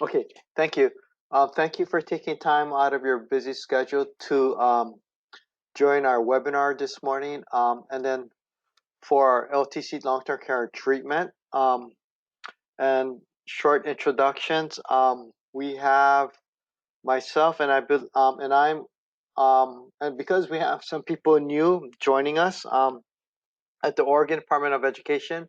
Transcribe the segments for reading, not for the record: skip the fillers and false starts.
Okay, thank you. Thank you for taking time out of your busy schedule to join our webinar this morning. And then for our LTC long-term care treatment and short introductions, we have myself and and because we have some people new joining us at the Oregon Department of Education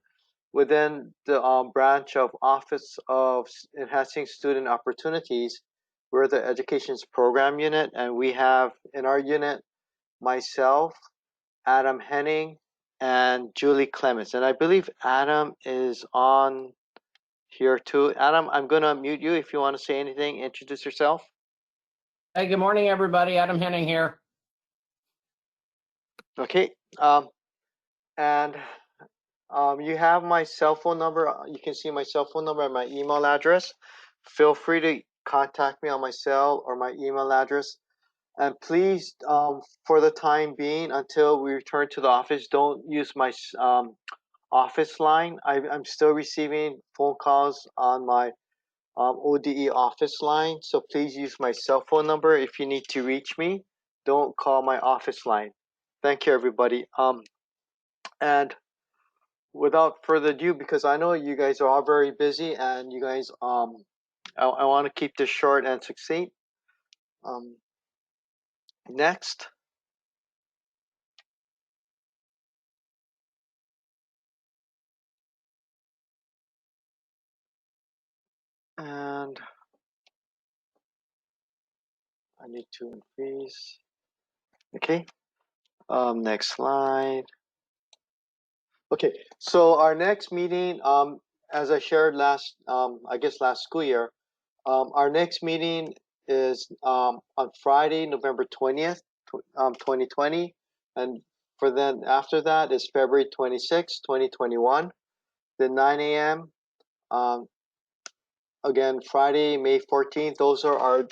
within the branch of Office of Enhancing Student Opportunities. We're the Education's Program Unit, and we have in our unit myself, Adam Henning, and Julie Clements. And I believe Adam is on here too. Adam, I'm going to mute you if you want to say anything. Introduce yourself. Hey, good morning, everybody. Adam Henning here. Okay. And you have my cell phone number. You can see my cell phone number and my email address. Feel free to contact me on my cell or my email address. And please, for the time being, until we return to the office, don't use my office line. I'm still receiving phone calls on my ODE office line. So please use my cell phone number if you need to reach me. Don't call my office line. Thank you, everybody. And without further ado, because I know you guys are all very busy and you guys, I want to keep this short and succinct. Next. And I need to increase. Okay. Next slide. Okay. So our next meeting, as I shared last, I guess last school year, our next meeting is on Friday, November 20th, 2020, and for then after that is February 26th, 2021, then 9 a.m. Again, Friday, May 14th. Those are our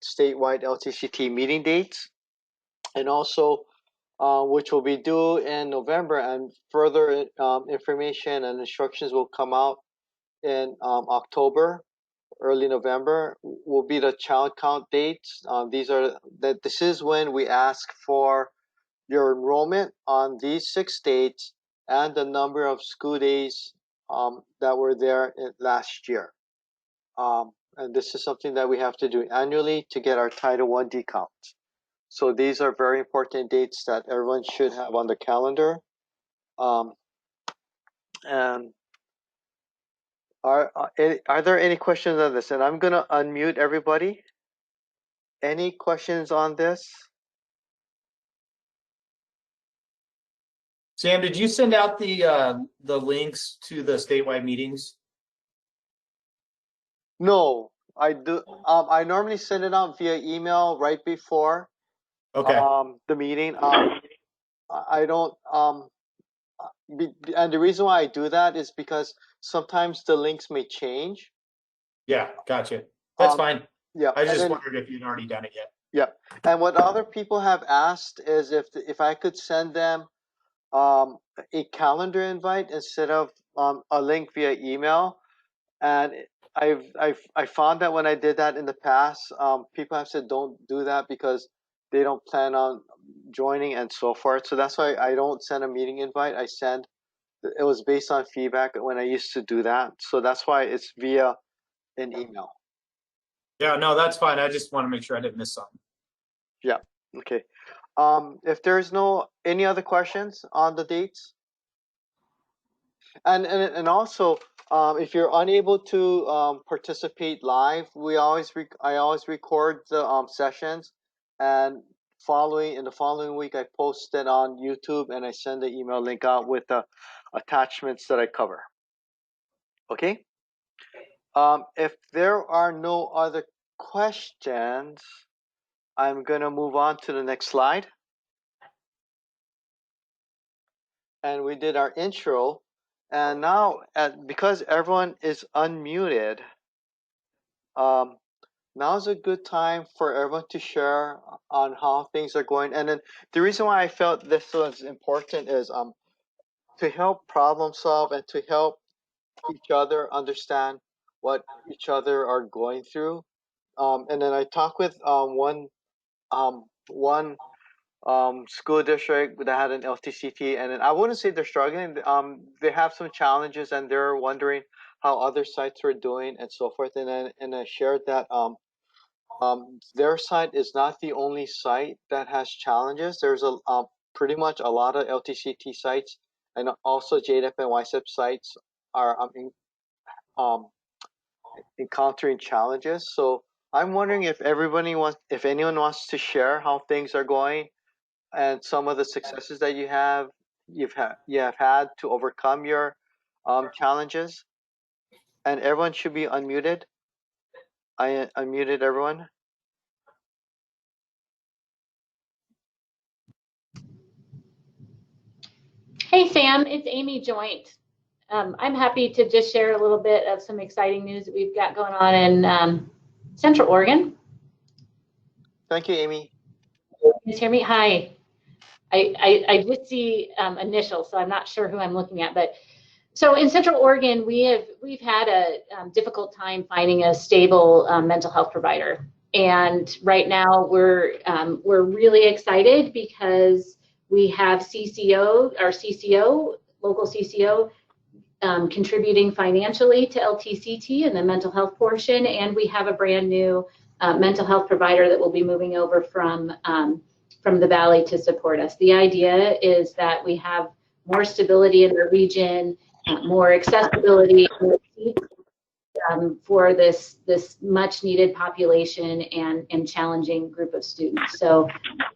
statewide LTCT meeting dates, and also which will be due in November, and further information and instructions will come out in October, early November. Will be the child count dates. This is when we ask for your enrollment on these 6 dates and the number of school days that were there last year. And this is something that we have to do annually to get our Title I D count. So these are very important dates that everyone should have on the calendar. And are there any questions on this? And I'm gonna unmute everybody. Any questions on this? Sam, did you send out the links to the statewide meetings? No, I do. I normally send it out via email right before the meeting. I don't. And the reason why I do that is because sometimes the links may change. Yeah, gotcha. That's fine. Yeah, I just wondered if you'd already done it yet. Yeah, and what other people have asked is if I could send them a calendar invite instead of a link via email. And I found that when I did that in the past, people have said don't do that because they don't plan on joining and so forth. So that's why I don't send a meeting invite. It was based on feedback when I used to do that. So that's why it's via an email. Yeah, no, that's fine. I just want to make sure I didn't miss something. Yeah. Okay. If there's any other questions on the dates, and also if you're unable to participate live, I always record the sessions, and in the following week I post it on YouTube and I send the email link out with the attachments that I cover. Okay. If there are no other questions, I'm gonna move on to the next slide. And we did our intro, and now because everyone is unmuted, now's a good time for everyone to share on how things are going. And then the reason why I felt this was important is to help problem solve and to help each other understand what each other are going through. And then I talked with one school district that had an LTCT, and then I wouldn't say they're struggling. They have some challenges, and they're wondering how other sites are doing and so forth. And I shared that their site is not the only site that has challenges. There's pretty much a lot of LTCT sites, and also JDEP and YSEP sites are encountering challenges. So I'm wondering if anyone wants to share how things are going and some of the successes that you have had to overcome your challenges. And everyone should be unmuted. I unmuted everyone. Hey Sam, it's Amy Joint. I'm happy to just share a little bit of some exciting news that we've got going on in Central Oregon. Thank you, Amy. Can you hear me? Hi. I just see initials, so I'm not sure who I'm looking at. But so in Central Oregon, we've had a difficult time finding a stable mental health provider, and right now we're really excited because we have our local CCO, contributing financially to LTCT and the mental health portion, and we have a brand new mental health provider that will be moving over from the Valley to support us. The idea is that we have more stability in the region, more accessibility, for this much needed population and challenging group of students. So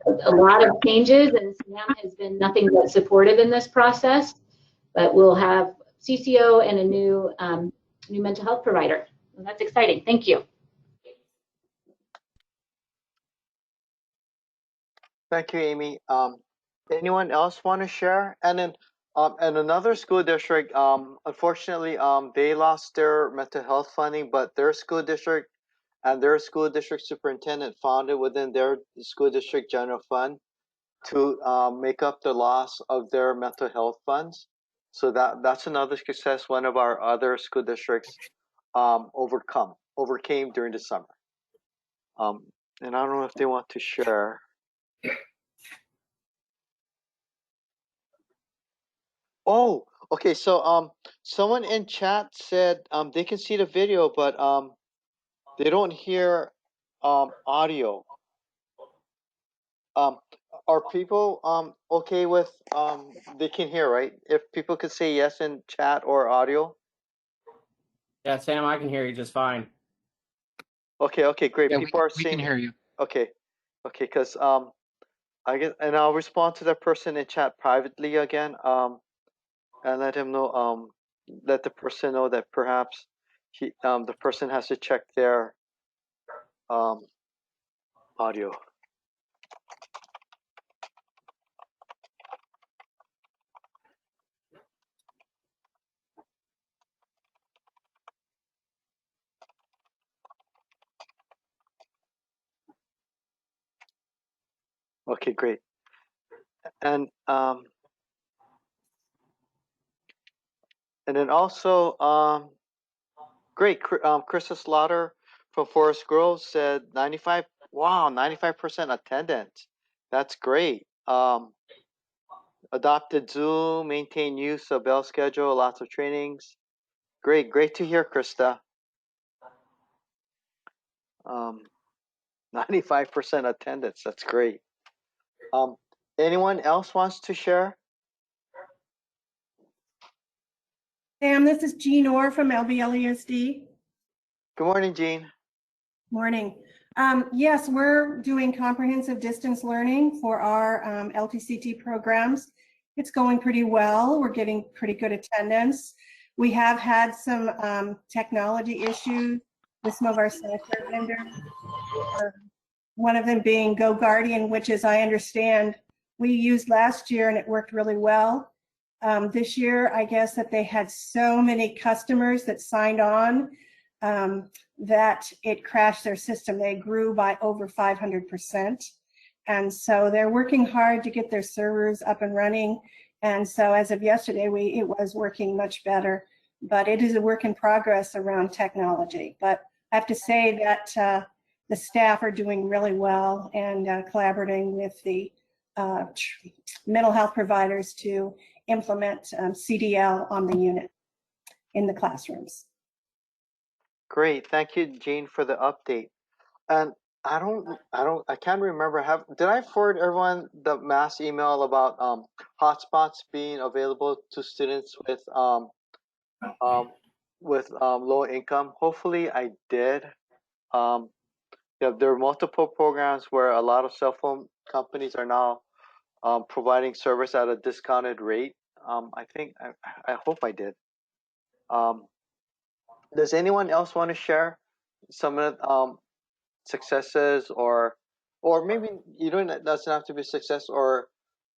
a lot of changes, and Sam has been nothing but supportive in this process, but we'll have CCO and a new mental health provider. And that's exciting. Thank you. Thank you, Amy. Anyone else want to share? And then and another school district, unfortunately, they lost their mental health funding, but their school district and their school district superintendent found it within their school district general fund to make up the loss of their mental health funds. So that's another success one of our other school districts overcame during the summer. And I don't know if they want to share. Oh, okay. So someone in chat said they can see the video, but they don't hear audio. Are people okay with they can hear, right? If people could say yes in chat or audio. Yeah, Sam, I can hear you just fine. Okay, great. Yeah, People are we saying can hear you. okay, because I guess, and I'll respond to that person in chat privately again and let him know let the person know that perhaps the person has to check their audio. Okay, great. And then also great. Krista Slaughter from Forest Grove said 95. Wow, 95% attendance. That's great. Adopted Zoom, maintain use of bell schedule, lots of trainings. Great to hear, Krista. 95% attendance. That's great. Anyone else wants to share? Sam, this is Jean Orr from LBLESD. Good morning, Jean. Morning. Yes, we're doing comprehensive distance learning for our LTCT programs. It's going pretty well. We're getting pretty good attendance. We have had some technology issues with some of our software vendors. One of them being GoGuardian, which, as I understand, we used last year and it worked really well. This year, I guess that they had so many customers that signed on that it crashed their system. They grew by over 500%. And so they're working hard to get their servers up and running. And so as of yesterday, it was working much better. but it is a work in progress around technology. But I have to say that the staff are doing really well and collaborating with the mental health providers to implement CDL on the unit in the classrooms. Great. Thank you, Jean, for the update. And I can't remember. Did I forward everyone the mass email about hotspots being available to students um, low income? Hopefully, I did. Um, yeah, there are multiple programs where a lot of cell phone companies are now providing service at a discounted rate. I hope I did. Um, does anyone else want to share some of the successes or maybe you don't it doesn't have to be success or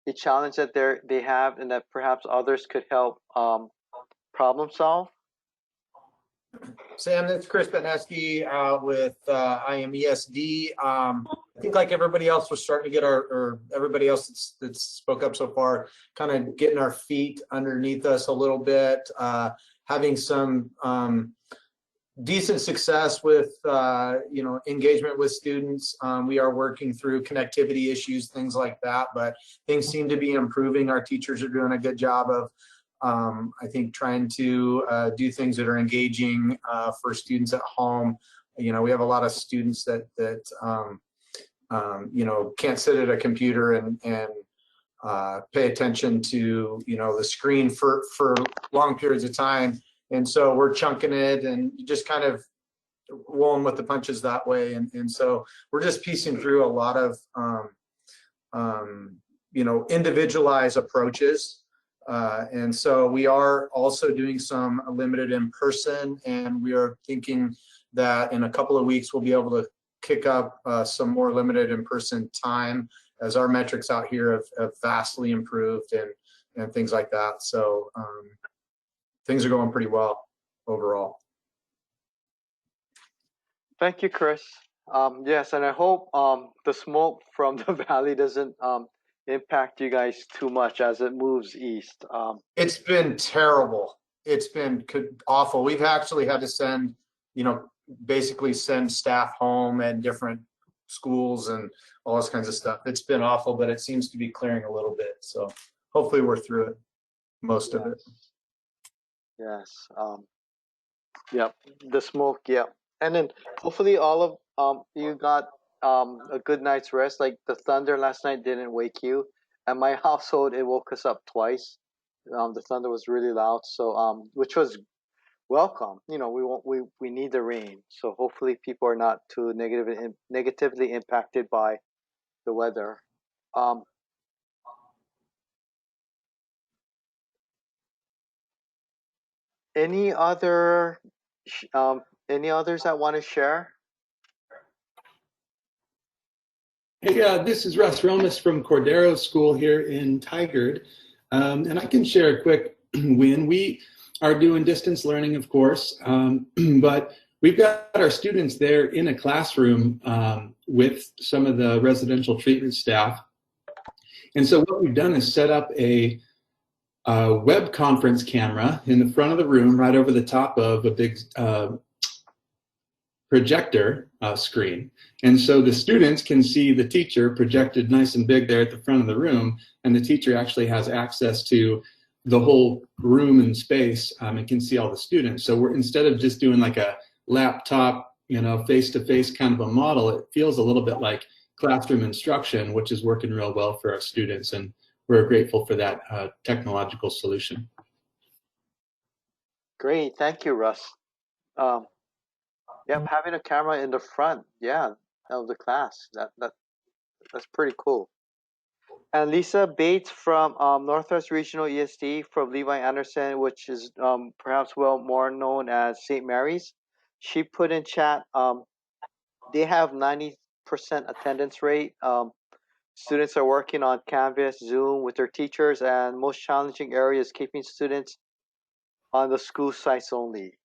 a challenge that they have and that perhaps others could help problem solve? Sam, it's Chris Betneski with IMESD. I think like everybody else, we're starting to get or everybody else that's spoke up so far, kind of getting our feet underneath us a little bit, having some decent success with engagement with students. We are working through connectivity issues, things like that, but things seem to be improving. Our teachers are doing a good job of I think trying to do things that are engaging for students at home. We have a lot of students that can't sit at a computer and pay attention to the screen for long periods of time. And so we're chunking it and just kind of rolling with the punches that way. And so we're just piecing through a lot of individualized approaches. And so we are also doing some limited in person, and we are thinking that in a couple of weeks we'll be able to kick up some more limited in person time, as our metrics out here have vastly improved and things like that. So things are going pretty well overall. Thank you, Chris. Yes, and I hope the smoke from the valley doesn't impact you guys too much as it moves east. It's been terrible. It's been awful. We've actually had to send, basically send staff home at different schools and all this kinds of stuff. It's been awful, but it seems to be clearing a little bit. So hopefully we're through it, most of it. Yes. Yep. The smoke. Yep. And then hopefully all of you got a good night's rest. Like the thunder last night didn't wake you. At my household, it woke us up twice. The thunder was really loud, so which was welcome. We need the rain, so hopefully people are not too negatively impacted by the weather. Any other any others that want to share? Hey, this is Russ Romas from Cordero School here in Tigard, and I can share a quick win. We are doing distance learning, of course, but we've got our students there in a classroom with some of the residential treatment staff. And so what we've done is set up a web conference camera in the front of the room right over the top of a big projector screen. And so the students can see the teacher projected nice and big there at the front of the room, and the teacher actually has access to the whole room and space and can see all the students. So we're, instead of just doing like a laptop, face-to-face kind of a model, it feels a little bit like classroom instruction, which is working real well for our students, and we're grateful for that technological solution. Great, thank you, Russ. Yep, having a camera in the front, yeah, of the class, that's pretty cool. And Lisa Bates from Northwest Regional ESD from Levi Anderson, which is perhaps more known as St. Mary's. She put in chat, they have 90% attendance rate. Students are working on Canvas, Zoom with their teachers, and most challenging area is keeping students on the school sites only.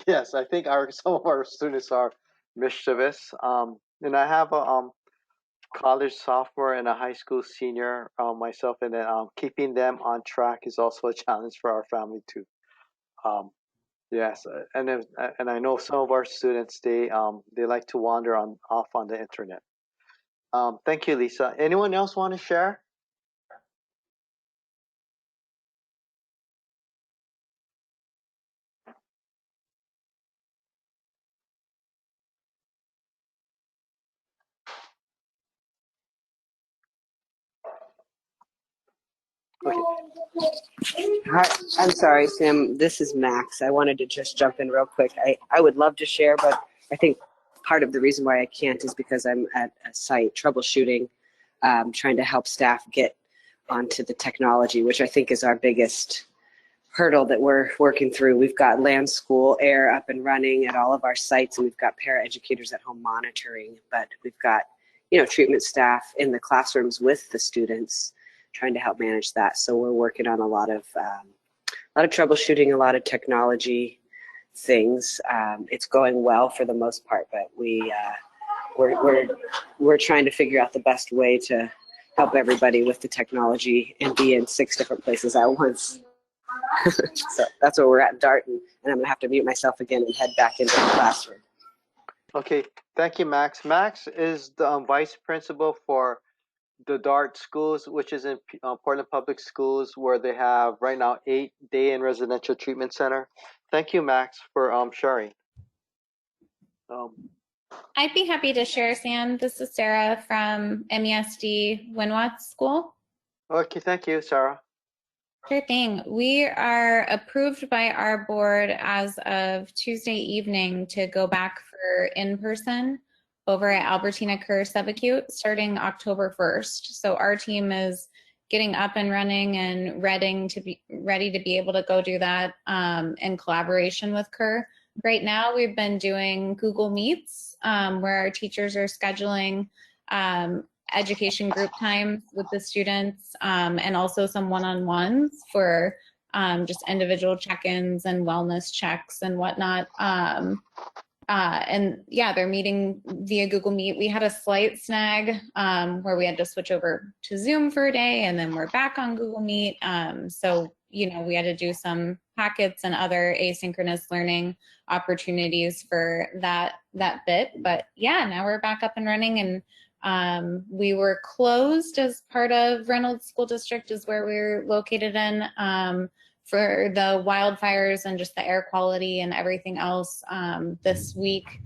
Yes, I think some of our students are mischievous. And I have a college sophomore and a high school senior myself, and then keeping them on track is also a challenge for our family too. Yes, and I know some of our students they like to wander off on the internet. Thank you, Lisa. Anyone else want to share? Okay. Hi, I'm sorry, Sam. This is Max. I wanted to just jump in real quick. I would love to share, but I think part of the reason why I can't is because I'm at a site troubleshooting, trying to help staff get onto the technology, which I think is our biggest hurdle that we're working through. We've got land school air up and running at all of our sites, and we've got paraeducators at home monitoring, but we've got, treatment staff in the classrooms with the students trying to help manage that. So we're working on a lot of troubleshooting, a lot of technology things. It's going well for the most part, but we're trying to figure out the best way to help everybody with the technology and be in 6 different places at once. So that's where we're at in Darton, and I'm gonna have to mute myself again and head back into the classroom. Okay. Thank you, Max. Max is the vice principal for the DART schools, which is in Portland Public Schools, where they have right now 8 day and residential treatment center. Thank you, Max, for sharing. I'd be happy to share, Sam. This is Sarah from MESD Winwatts School. Okay, thank you, Sarah. Sure thing. We are approved by our board as of Tuesday evening to go back for in-person over at Albertina Kerr Subacute starting October 1st. So our team is getting up and running and ready to be able to go do that in collaboration with Kerr. Right now, we've been doing Google Meets where our teachers are scheduling education group times with the students and also some one-on-ones for just individual check-ins and wellness checks and whatnot. And yeah, they're meeting via Google Meet. We had a slight snag where we had to switch over to Zoom for a day and then we're back on Google Meet. So, we had to do some packets and other asynchronous learning opportunities for that bit. But yeah, now we're back up and running, and we were closed as part of Reynolds School District is where we're located in for the wildfires and just the air quality and everything else this week.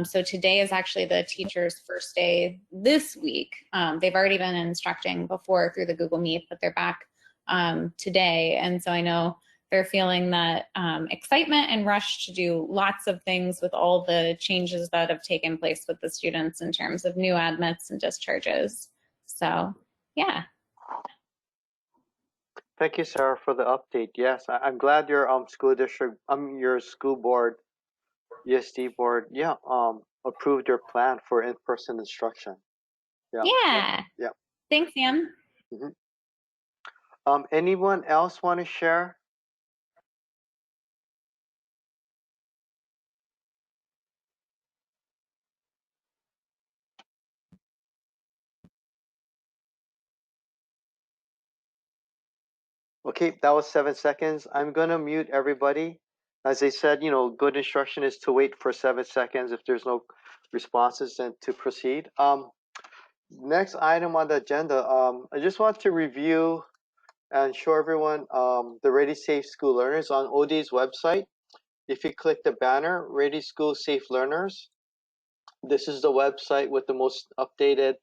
So today is actually the teachers' first day this week. They've already been instructing before through the Google Meet, but they're back today. And so I know they're feeling that excitement and rush to do lots of things with all the changes that have taken place with the students in terms of new admits and discharges. So, yeah. Thank you, Sarah, for the update. Yes, I'm glad your school district, your school board, ESD board, yeah, approved your plan for in-person instruction. Yeah. Yeah. Thanks, Sam. Mm-hmm. Anyone else want to share? Okay, that was 7 seconds. I'm gonna mute everybody. As I said, good instruction is to wait for 7 seconds. If there's no responses, then to proceed. Next item on the agenda, I just want to review and show everyone the Ready Safe School Learners on ODE's website. If you click the banner, Ready School Safe Learners, this is the website with the most updated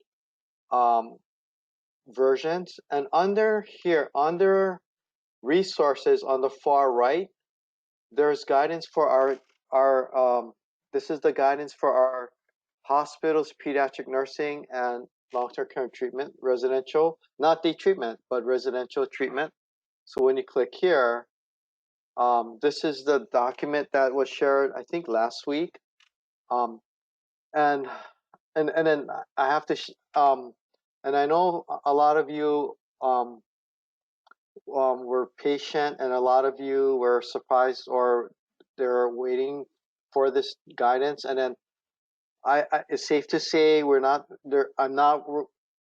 versions. And under here, under resources on the far right, there's guidance for our this is the guidance for our hospitals, pediatric nursing, and long-term care treatment, residential, not day treatment, but residential treatment. So when you click here, this is the document that was shared, I think, last week. And then I have to, and I know a lot of you were patient, and a lot of you were surprised or they're waiting for this guidance. And then it's safe to say we're not there. I'm not,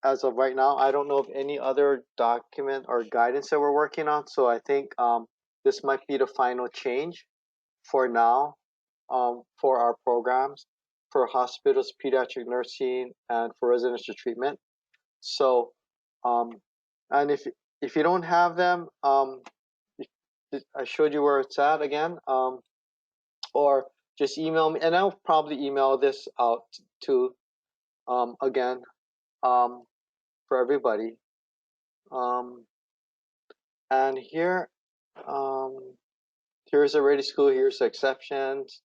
as of right now, I don't know of any other document or guidance that we're working on. So I think this might be the final change for now, for our programs, for hospitals, pediatric nursing, and for residential treatment. So, and if you don't have them, I showed you where it's at again, or just email me, and I'll probably email this out to again for everybody. And here, here's a ready school. Here's the exceptions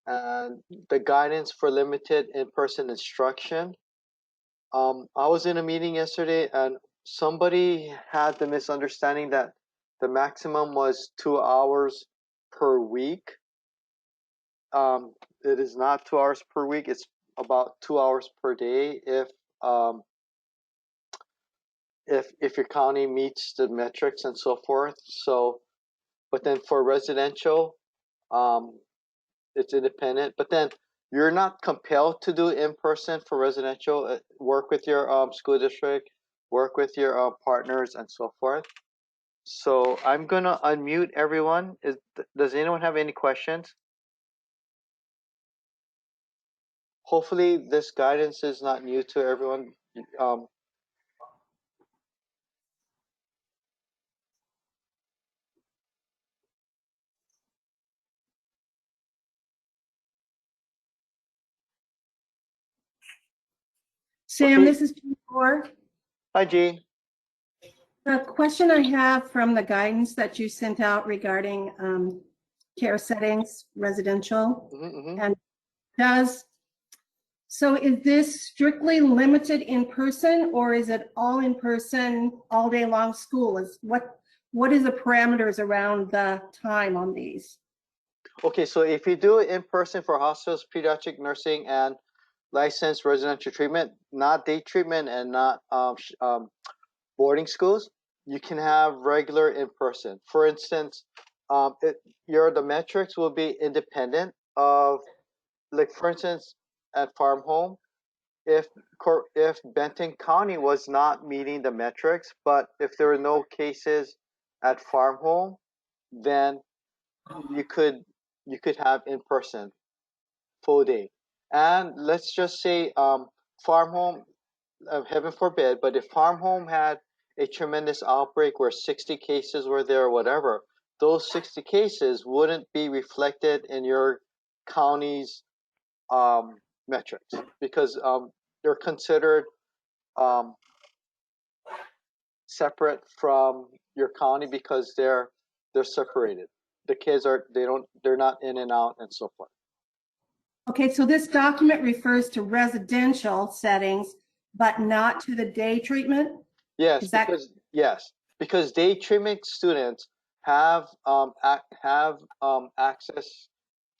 and the guidance for limited in-person instruction. I was in a meeting yesterday, and somebody had the misunderstanding that the maximum was 2 hours per week. It is not 2 hours per week. It's about 2 hours per day if your county meets the metrics and so forth. So, but then for residential, it's independent. But then you're not compelled to do in person for residential. Work with your school district, work with your partners, and so forth. So I'm gonna unmute everyone. Does anyone have any questions? Hopefully this guidance is not new to everyone. Sam, Okay. this is G4. Hi, G. The question I have from the guidance that you sent out regarding care settings, residential, and so is this strictly limited in person, or is it all in person, all day long school? What is the parameters around the time on these? Okay, so if you do it in person for hospitals, pediatric nursing, and licensed residential treatment, not day treatment and not boarding schools, you can have regular in person. For instance, the metrics will be independent of, like for instance, at Farm Home, if Benton County was not meeting the metrics, but if there were no cases at Farm Home, then you could have in person full day. And let's just say Farm Home, heaven forbid, but if Farm Home had a tremendous outbreak where 60 cases were there or whatever, those 60 cases wouldn't be reflected in your county's metrics because they're considered separate from your county because they're separated. The kids they're not in and out and so forth. Okay, so this document refers to residential settings, but not to the day treatment? Yes, Is that because day treatment students have access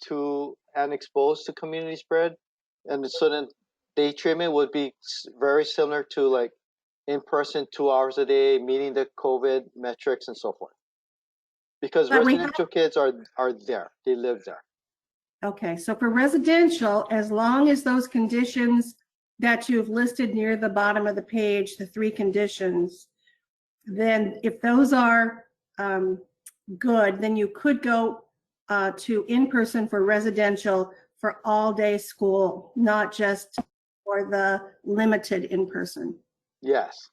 to and exposed to community spread, and so then day treatment would be very similar to like in person 2 hours a day, meeting the COVID metrics and so forth. Because But we residential kids are there, they live there. Okay, so for residential, as long as those conditions that you've listed near the bottom of the page, the 3 conditions, then if those are good, then you could go to in-person for residential for all day school, not just for the limited in-person. Yes.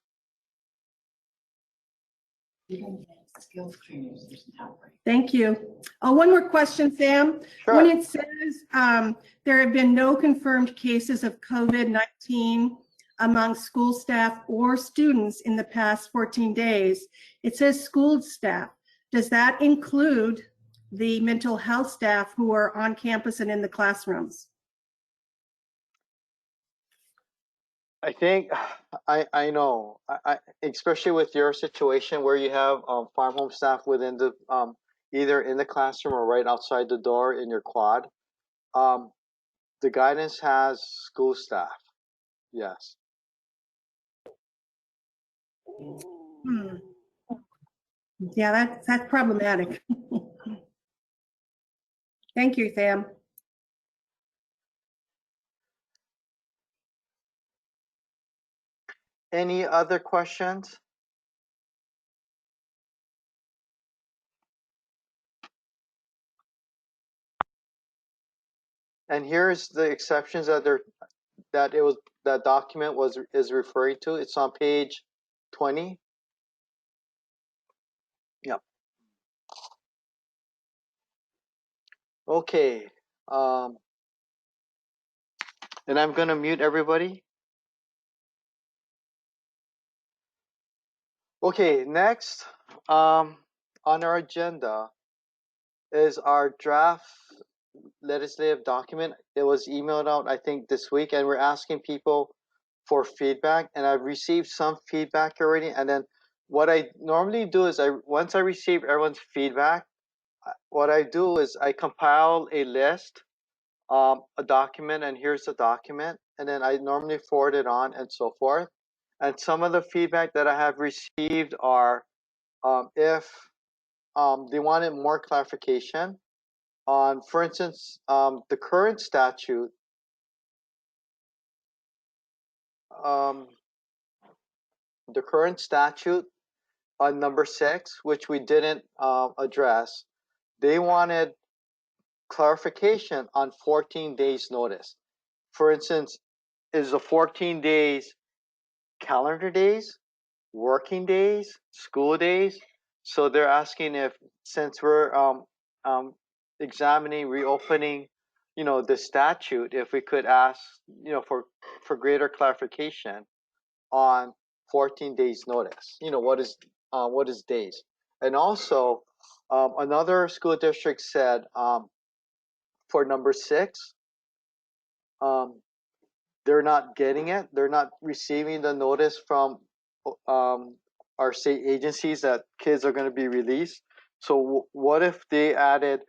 Thank you. Oh, one more question, Sam. Sure. When it says there have been no confirmed cases of COVID-19 among school staff or students in the past 14 days, it says school staff. Does that include the mental health staff who are on campus and in the classrooms? I think I know. I especially with your situation where you have farm home staff within the either in the classroom or right outside the door in your quad. The guidance has school staff. Yes. Yeah, that's problematic. Thank you, Sam. Any other questions? And here's the exceptions that that document is referring to. It's on page 20. Yep. Okay. And I'm gonna mute everybody. Okay, next on our agenda is our draft legislative document. It was emailed out, I think, this week, and we're asking people for feedback. And I've received some feedback already. And then what I normally do is once I receive everyone's feedback, what I do is I compile a list, a document, and here's the document, and then I normally forward it on and so forth. And some of the feedback that I have received are if they wanted more clarification on, for instance, the current statute, um, on number 6, which we didn't address, they wanted clarification on 14 days notice. For instance, is the 14 days calendar days, working days, school days? So they're asking if, since we're examining reopening, the statute, if we could ask, for greater clarification on 14 days notice. What is days? And also, another school district said, for number 6, um, they're not getting it. They're not receiving the notice from um, our state agencies that kids are going to be released. So what if they added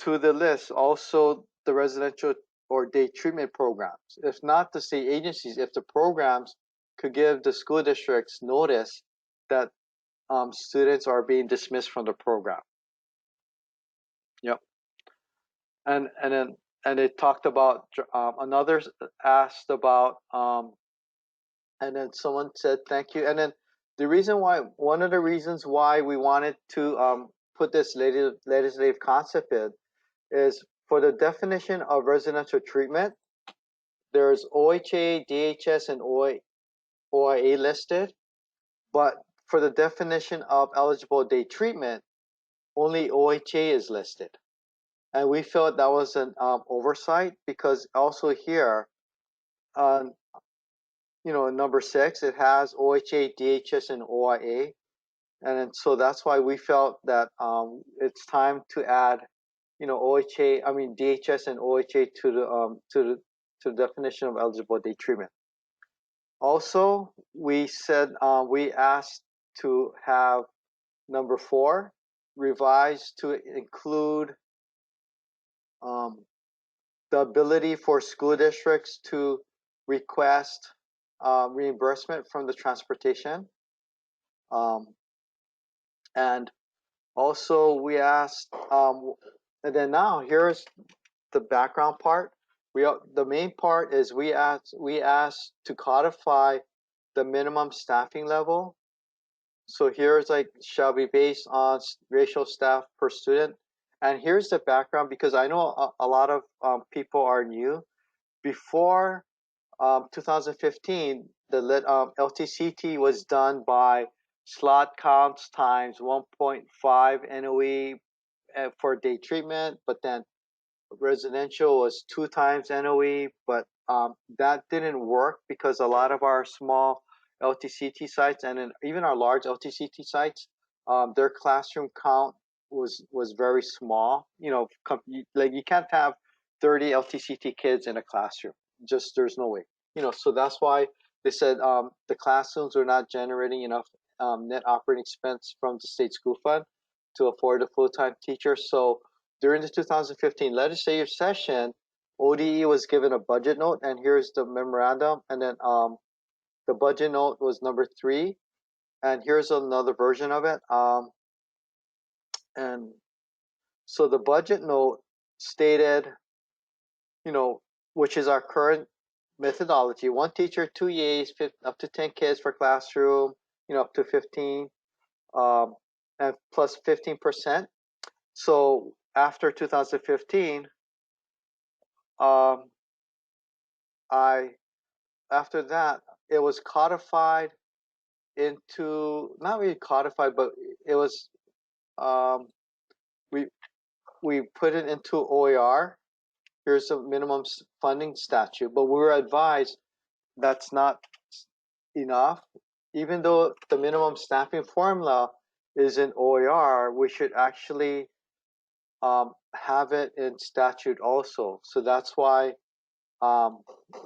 to the list also the residential or day treatment programs? If not the state agencies, if the programs could give the school districts notice that students are being dismissed from the program. Yep. And it talked about, another asked about, and then someone said thank you. And then one of the reasons why we wanted to put this legislative concept in is for the definition of residential treatment. There's OHA, DHS, and OIA listed, but for the definition of eligible day treatment, only OHA is listed. And we felt that was an oversight, because also here, in number 6, it has OHA, DHS, and OIA. And then, so that's why we felt that it's time to add, DHS and OHA to the definition of eligible day treatment. Also, we said we asked to have number 4 revised to include the ability for school districts to request reimbursement from the transportation. And also we asked, and then now here's the background part. The main part is we asked to codify the minimum staffing level. So here's shall be based on ratio staff per student. And here's the background, because I know a lot of people are new. Before 2015, the LTCT was done by slot counts times 1.5 NOE for day treatment, but then residential was 2 times NOE, but that didn't work because a lot of our small LTCT sites and then even our large LTCT sites, their classroom count was very small. You can't have 30 LTCT kids in a classroom. Just there's no way. So that's why they said the classrooms are not generating enough net operating expense from the state school fund to afford a full-time teacher. So during the 2015 legislative session, ODE was given a budget note, and here's the memorandum. And then the budget note was number 3, and here's another version of it. And so the budget note stated, which is our current methodology: 1 teacher, 2 EAs, up to 10 kids per classroom, up to 15, and plus 15%. So after 2015, after that, it was codified into, not really codified, but it was, we put it into OER. Here's a minimum funding statute, but we were advised that's not enough. Even though the minimum staffing formula is in OER, we should actually have it in statute also. So that's why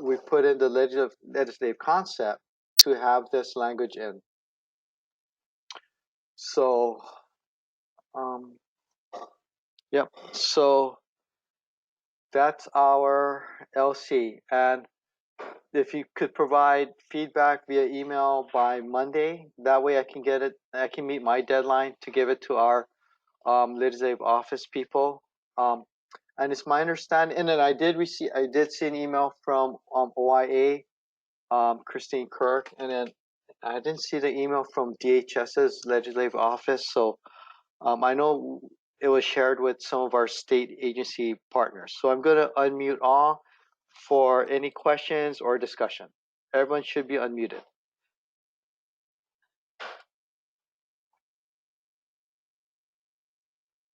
we put in the legislative concept to have this language in. So, yep. So that's our LC. And if you could provide feedback via email by Monday, that way I can get it. I can meet my deadline to give it to our legislative office people. And it's my understanding, and then I did see an email from OIA, Christine Kirk, and then I didn't see the email from DHS's legislative office. So I know it was shared with some of our state agency partners. So I'm going to unmute all for any questions or discussion. Everyone should be unmuted.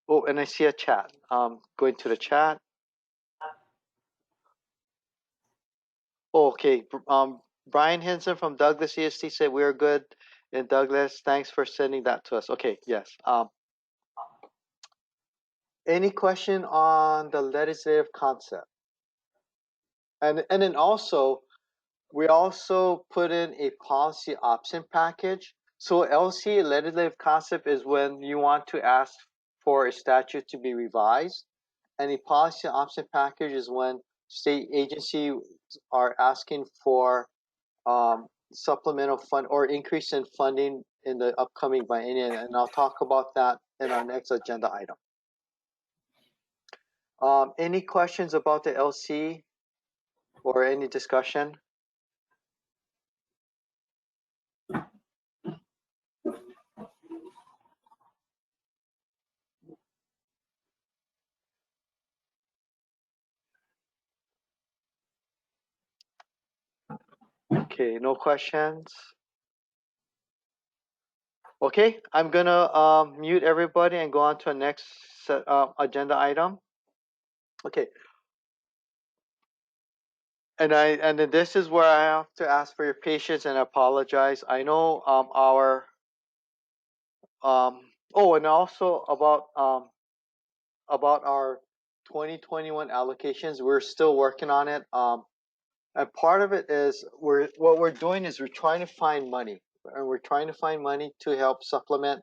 Oh, and I see a chat. Going to the chat. Oh, okay. Brian Henson from Douglas EST said we're good in Douglas. Thanks for sending that to us. Okay, yes. Any question on the legislative concept? And then also, we also put in a policy option package. So LC, legislative concept, is when you want to ask for a statute to be revised. And a policy option package is when state agencies are asking for supplemental fund or increase in funding in the upcoming biennium. And I'll talk about that in our next agenda item. Any questions about the LC or any discussion? Okay, no questions. Okay, I'm gonna mute everybody and go on to our next agenda item. Okay. And then this is where I have to ask for your patience and apologize. I know oh, and also about our 2021 allocations. We're still working on it. And part of it is what we're doing is we're trying to find money, and we're trying to find money to help supplement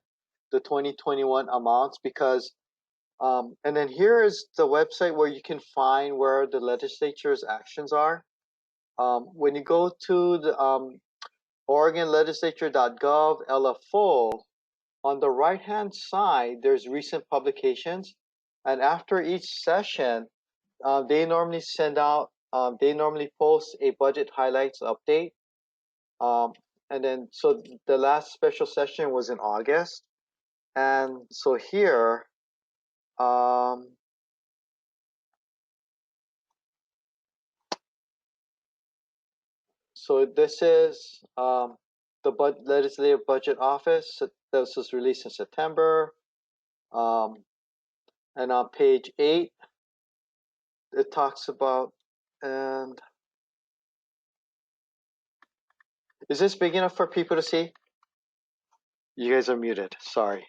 the 2021 amounts because. And then here is the website where you can find where the legislature's actions are. When you go to the OregonLegislature.gov LFO, on the right-hand side, there's recent publications. And after each session, they normally they normally post a budget highlights update. And then, so the last special session was in August. And so here, so this is the Legislative Budget Office. This was released in September. And on page 8, it talks about, and is this big enough for people to see? You guys are muted, sorry.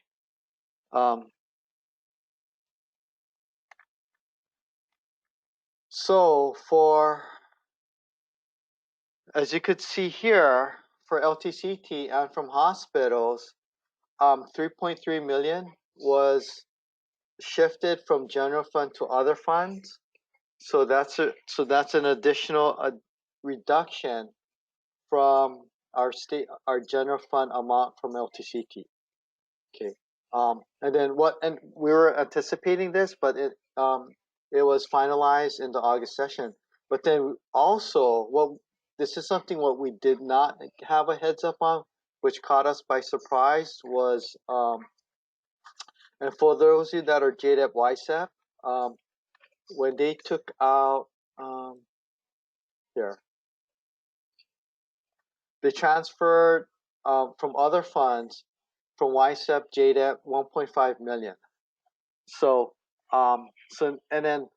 So as you could see here, for LTCT and from hospitals, 3.3 million was shifted from general fund to other funds. So that's an additional reduction from our general fund amount from LTCT. Okay. And then and we were anticipating this, but it was finalized in the August session. But then also, this is something what we did not have a heads up on, which caught us by surprise, was and for those of you that are JDEP YSEP, when they took out they transferred from other funds from YSEP, JDEP, 1.5 million. So, and then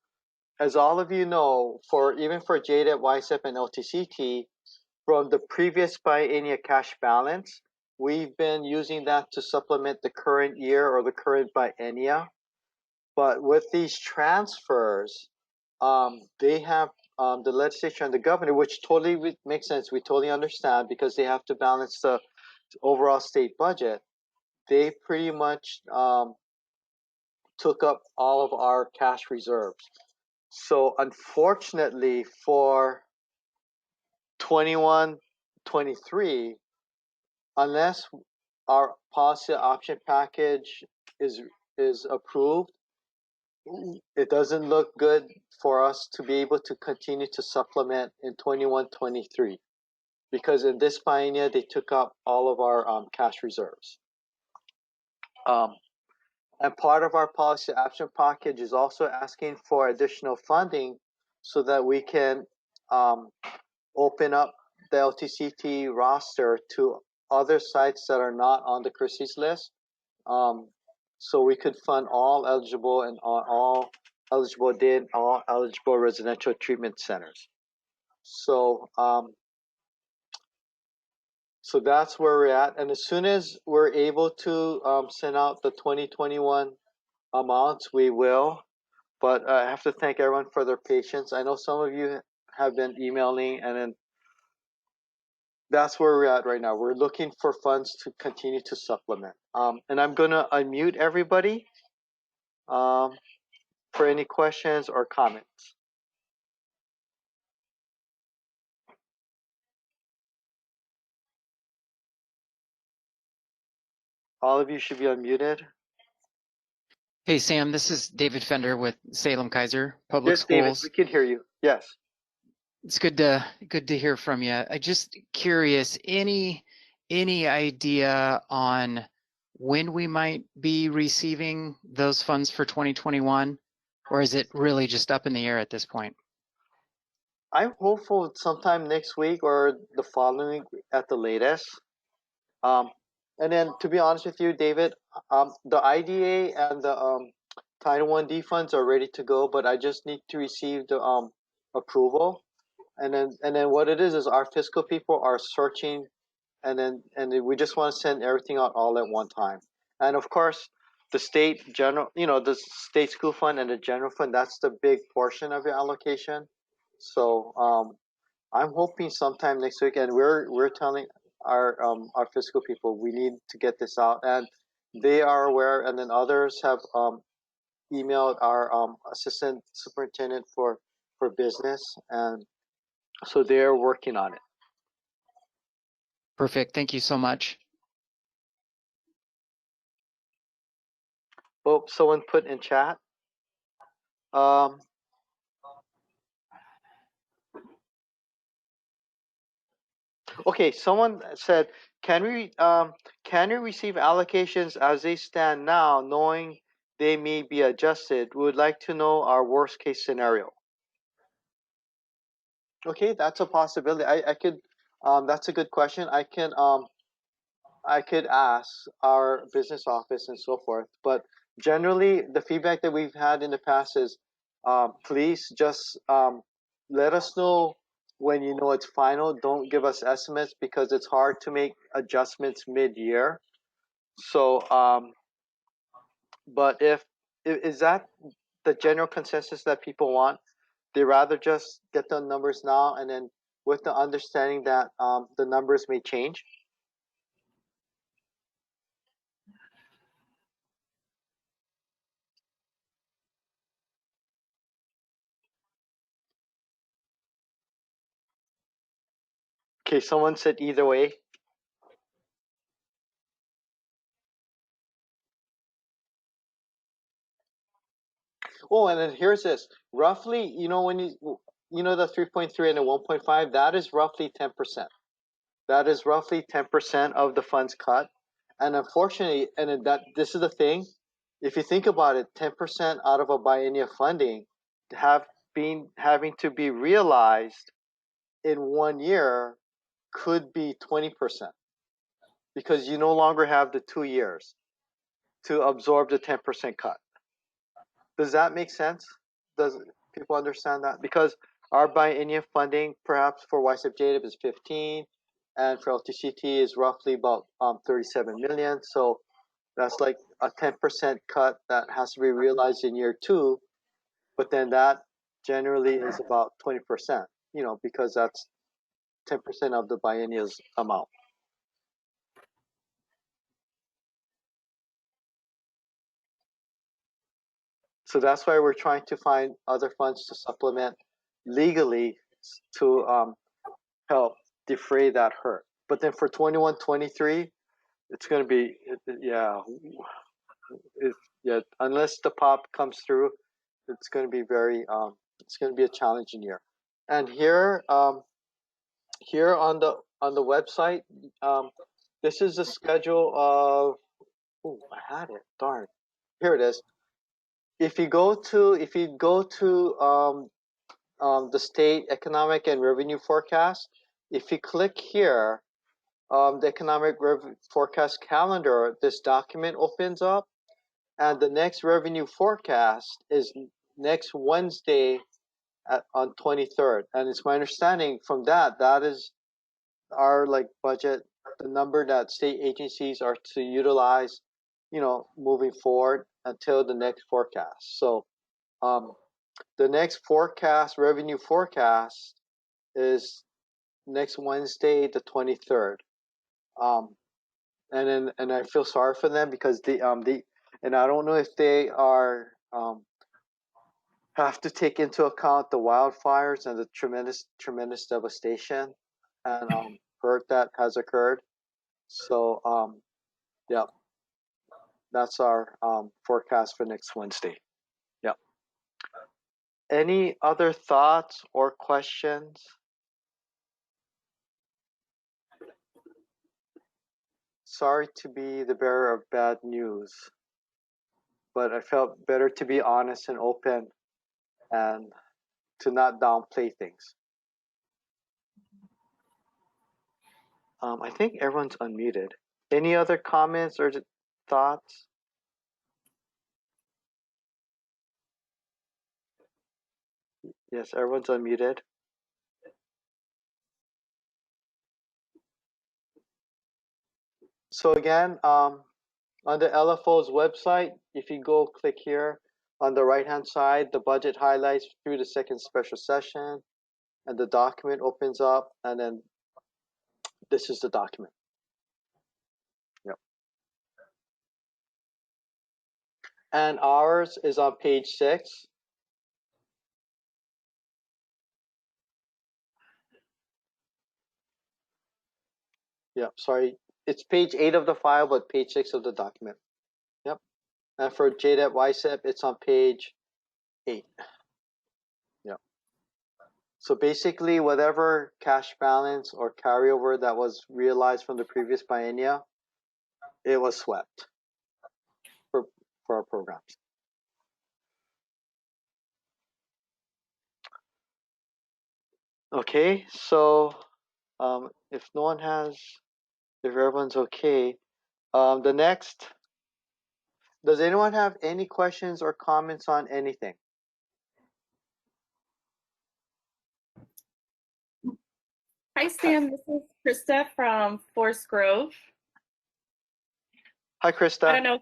as all of you know, even for JDEP, YSEP, and LTCT, from the previous biennial cash balance, we've been using that to supplement the current year or the current biennia. But with these transfers, they have the legislature and the governor, which totally makes sense. We totally understand because they have to balance the overall state budget. They pretty much took up all of our cash reserves. So unfortunately for 21-23, unless our policy option package is approved, it doesn't look good for us to be able to continue to supplement in 21-23, because in this biennial they took up all of our cash reserves. And part of our policy action package is also asking for additional funding so that we can open up the LTCT roster to other sites that are not on the Christie's list. So we could fund all eligible and all eligible residential treatment centers. So so that's where we're at. And as soon as we're able to send out the 2021 amounts, we will. But I have to thank everyone for their patience. I know some of you have been emailing, and then that's where we're at right now. We're looking for funds to continue to supplement. And I'm going to unmute everybody for any questions or comments. All of you should be unmuted. Hey, Sam, this is David Fender with Salem Kaiser Public Yes, David, Schools. we can hear you. Yes. It's good to hear from you. I just curious, any idea on when we might be receiving those funds for 2021, or is it really just up in the air at this point? I'm hopeful sometime next week or the following week at the latest. And then, to be honest with you, David, the IDA and the Title I-D funds are ready to go, but I just need to receive the approval. And then what it is our fiscal people are searching, and then we just want to send everything out all at one time. And of course, the state general, the state school fund and the general fund, that's the big portion of your allocation. So I'm hoping sometime next week, and we're telling our fiscal people we need to get this out, and they are aware, and then others have emailed our assistant superintendent for business, and so they're working on it. Perfect. Thank you so much. Oh, someone put in chat. Okay, someone said, can we receive allocations as they stand now, knowing they may be adjusted? We would like to know our worst case scenario. Okay, that's a possibility. I could that's a good question. I could ask our business office and so forth, but generally the feedback that we've had in the past is please just let us know when you know it's final. Don't give us estimates because it's hard to make adjustments mid-year. So but if is that the general consensus that people want? They rather just get the numbers now, and then with the understanding that the numbers may change. Okay, someone said either way. Oh, and then here's this. Roughly, when the 3.3 and the 1.5, that is roughly 10%. That is roughly 10% of the funds cut. And unfortunately, and that this is the thing, if you think about it, 10% out of a biennial funding having to be realized in 1 year, could be 20% because you no longer have the 2 years to absorb the 10% cut. Does that make sense? Does people understand that? Because our biennial funding, perhaps for YSEP-JDIP is 15, and for LTCT is roughly about 37 million. So that's like a 10% cut that has to be realized in year 2, but then that generally is about 20%, you know, because that's 10% of the biennial's amount. So that's why we're trying to find other funds to supplement legally to help defray that hurt. But then for 21-23, it's going to be, unless the pop comes through, it's going to be it's going to be a challenging year. And here on the website, this is the schedule of, oh, I had it, darn. Here it is. If you go to the state economic and revenue forecast, if you click here, the economic forecast calendar, this document opens up, and the next revenue forecast is next Wednesday on 23rd. And it's my understanding from that is our like budget, the number that state agencies are to utilize, you know, moving forward until the next forecast. So the next forecast, revenue forecast, is next Wednesday, the 23rd. And I feel sorry for them because and I don't know if they are have to take into account the wildfires and the tremendous devastation and hurt that has occurred. So yeah, that's our forecast for next Wednesday. Yeah. Any other thoughts or questions? Sorry to be the bearer of bad news, but I felt better to be honest and open and to not downplay things. I think everyone's unmuted. Any other comments or thoughts? Yes, everyone's unmuted. So again, on the LFO's website, if you go click here on the right-hand side, the budget highlights through the second special session, and the document opens up, and then this is the document. Yep. And ours is on page 6. Yep, sorry. It's page 8 of the file, but page 6 of the document. Yep. And for JDEP YSEP, it's on page 8. Yep. So basically, whatever cash balance or carryover that was realized from the previous biennia, it was swept for our programs. Okay, so if no one has, if everyone's okay, the next, does anyone have any questions or comments on anything? Hi, Sam. This is Krista from Forest Grove. Hi, Krista. I don't know.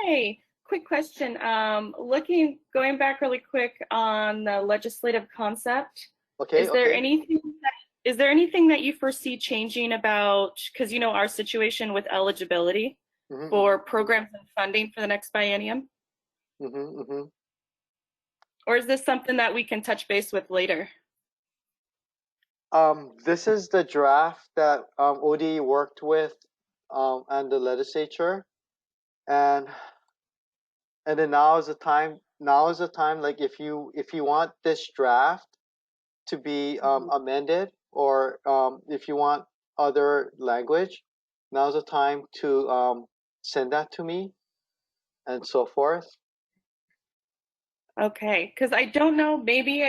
Hey, quick question. Going back really quick on the legislative concept. Okay. Is there anything that you foresee changing about, because you know our situation with eligibility for programs and funding for the next biennium? Or is this something that we can touch base with later? This is the draft that ODE worked with and the legislature, and then now is the time. Now is the time. Like if you want this draft to be amended, or if you want other language, now's the time to send that to me, and so forth. Okay, because I don't know, maybe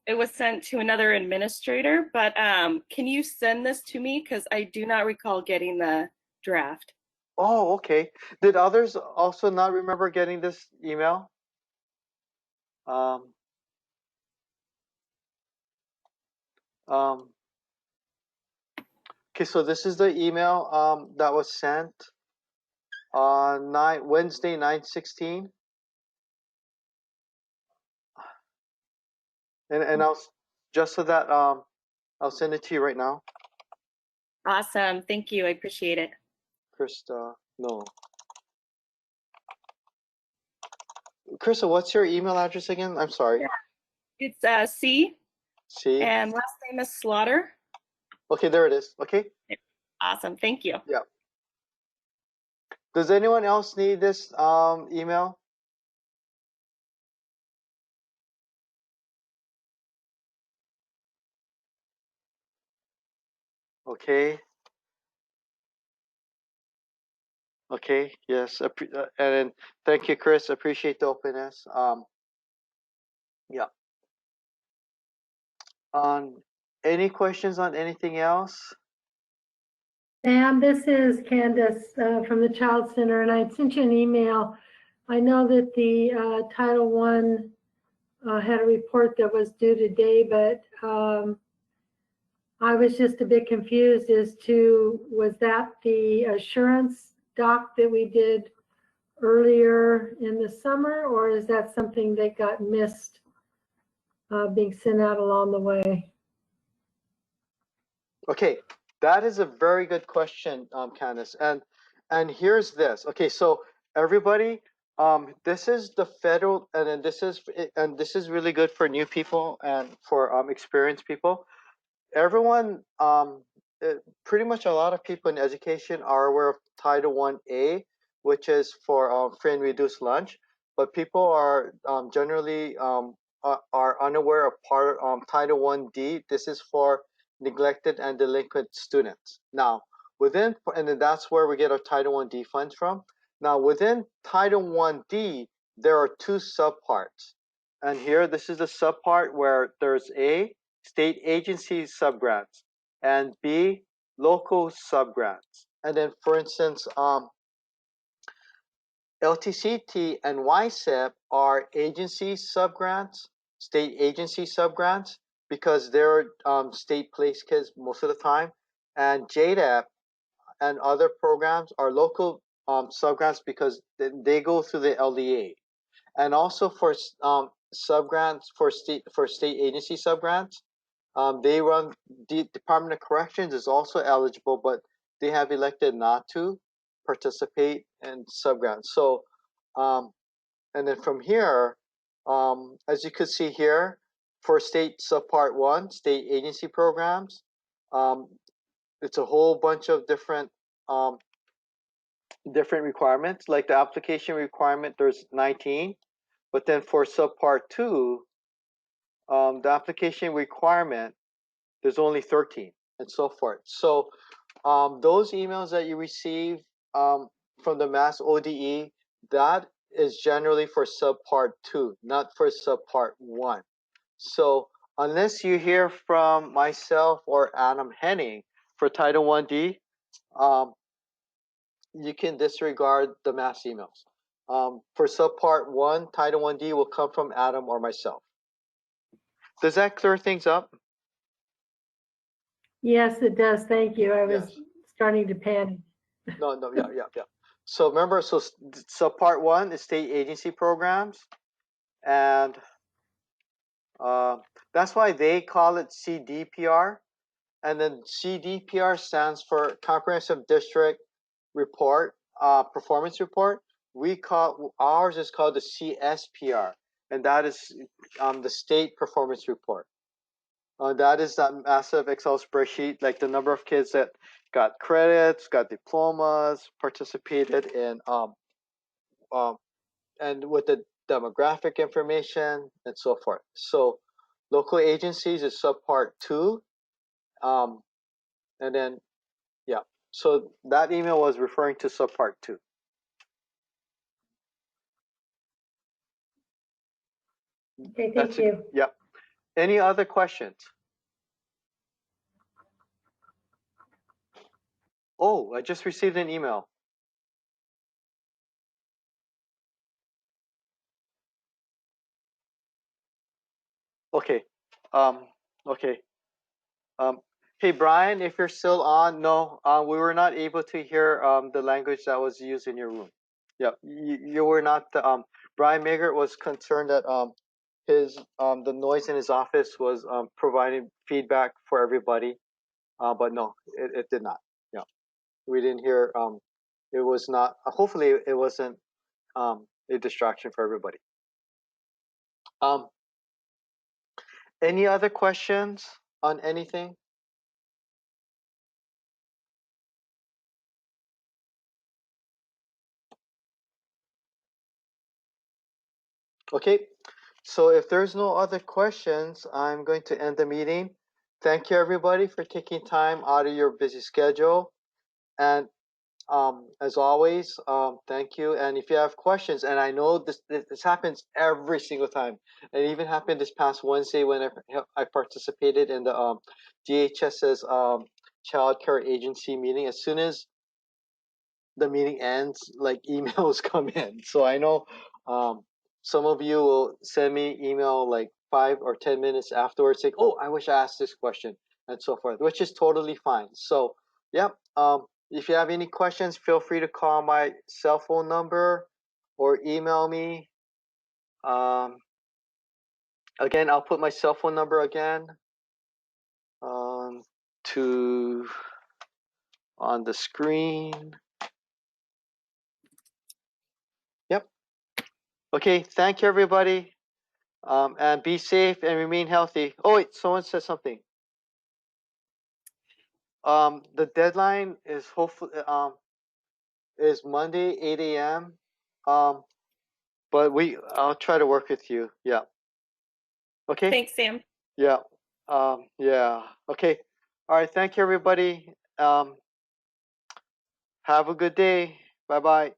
it was sent to another administrator, but can you send this to me? Because I do not recall getting the draft. Oh, okay. Did others also not remember getting this email? Um, okay, so this is the email that was sent on Wednesday, 9/16. And just so that I'll send it to you right now. Awesome. Thank you. I appreciate it. Krista, no. Krista, what's your email address again? I'm sorry. It's C C. and last name is Slaughter. Okay, there it is. Okay. Awesome. Thank you. Yeah. Does anyone else need this email? Okay. Okay. Yes. And then thank you, Chris. Appreciate the openness. Yeah. Any questions on anything else? Sam, this is Candace from the Child Center, and I sent you an email. I know that the Title I had a report that was due today, but I was just a bit confused as to, was that the assurance doc that we did earlier in the summer, or is that something that got missed being sent out along the way? Okay, that is a very good question, Candace. And here's this. Okay, so everybody, this is the federal, and then this is really good for new people and for experienced people. Everyone, pretty much a lot of people in education are aware of Title I-A, which is for free and reduced lunch, but people are generally are unaware of Title I-D. This is for neglected and delinquent students. Now, and then that's where we get our Title I-D funds from. Now, within Title I-D, there are two subparts. And here, this is the subpart where there's A, state agency subgrants, and B, local subgrants. And then, for instance, LTCT and YSEP are agency subgrants, state agency subgrants, because they're state placed kids most of the time. And JDAP and other programs are local subgrants because they go through the LDA. And also for subgrants for state agency subgrants, they run the Department of Corrections is also eligible, but they have elected not to participate in subgrants. So, and then from here, as you could see here, for state subpart 1, state agency programs, it's a whole bunch of different requirements. Like the application requirement, there's 19, but then for subpart 2, the application requirement, there's only 13, and so forth. So those emails that you receive from the Mass ODE, that is generally for subpart 2, not for subpart 1. So unless you hear from myself or Adam Henning for Title I-D, you can disregard the Mass emails. For subpart 1, Title I-D will come from Adam or myself. Does that clear things up? Yes, it does. Thank you. I was Yes. starting to panic. No, yeah. So remember, so subpart 1 is state agency programs, and that's why they call it CDPR, and then CDPR stands for Comprehensive District Report, Performance Report. Ours is called the CSPR, and that is the State Performance Report. That is that massive Excel spreadsheet, like the number of kids that got credits, got diplomas, participated in, and with the demographic information and so forth. So local agencies is subpart 2, and then yeah. So that email was referring to subpart 2. Okay, thank you. Yeah. Any other questions? Oh, I just received an email. Okay. Okay. Hey, Brian, if you're still on, no, we were not able to hear the language that was used in your room. Yeah, you were not. Brian Magert was concerned that the noise in his office was providing feedback for everybody, but no, it did not. Yeah, we didn't hear. It was not. Hopefully, it wasn't a distraction for everybody. Any other questions on anything? Okay, so if there's no other questions, I'm going to end the meeting. Thank you, everybody, for taking time out of your busy schedule. And as always, thank you. And if you have questions, and I know this happens every single time. It even happened this past Wednesday when I participated in the DHS's child care agency meeting. As soon as the meeting ends, like emails come in. So I know some of you will send me email like 5 or 10 minutes afterwards saying, oh, I wish I asked this question and so forth, which is totally fine. So yeah, if you have any questions, feel free to call my cell phone number or email me. Again, I'll put my cell phone number again to on the screen. Yep. Okay, thank you, everybody. And be safe and remain healthy. Oh wait, someone said something. The deadline is hopefully is Monday 8 a.m. But I'll try to work with you. Yeah. Okay. Thanks, Sam. Yeah. Yeah. Okay. All right. Thank you, everybody. Have a good day. Bye bye.